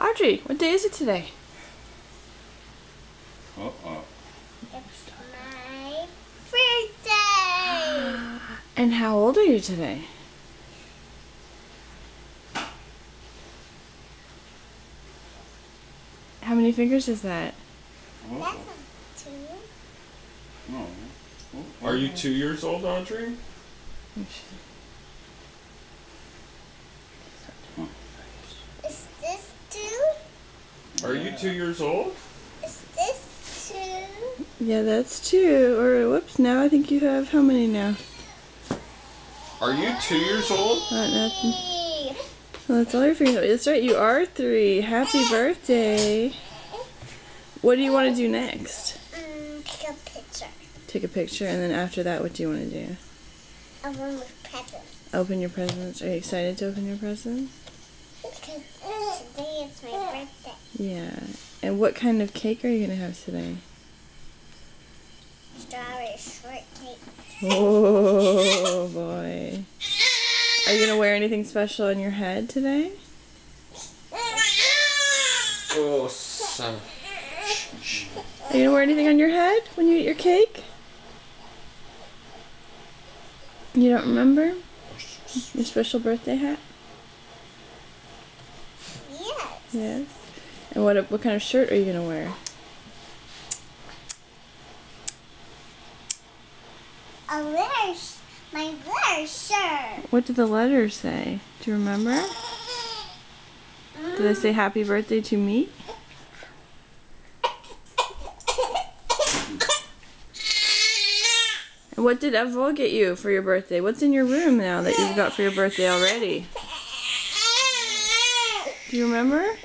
Audrey, what day is it today? Uh-oh. It's my birthday! And how old are you today? How many fingers is that? That's Uh-oh. not two. No. Are you 2 years old, Audrey? Is this two? Are you 2 years old? Is this two? Yeah, that's 2. Or whoops, now I think you have how many now? Are you 2 years old? Nothing. Three. Well, that's all your fingers. That's right, you are 3. Happy birthday. What do you want to do next? Take a picture. Take a picture, and then after that, what do you want to do? Open with presents. Open your presents. Are you excited to open your presents? Because today is my birthday. Yeah. And what kind of cake are you going to have today? Strawberry shortcake. Oh, boy. Are you going to wear anything special on your head today? Oh, son. Are you going to wear anything on your head when you eat your cake? You don't remember? Your special birthday hat? Yes. Yes. And what kind of shirt are you going to wear? My letter shirt. What did the letters say? Do you remember? Did they say happy birthday to me? And what did Evol get you for your birthday? What's in your room now that you've got for your birthday already? Do you remember?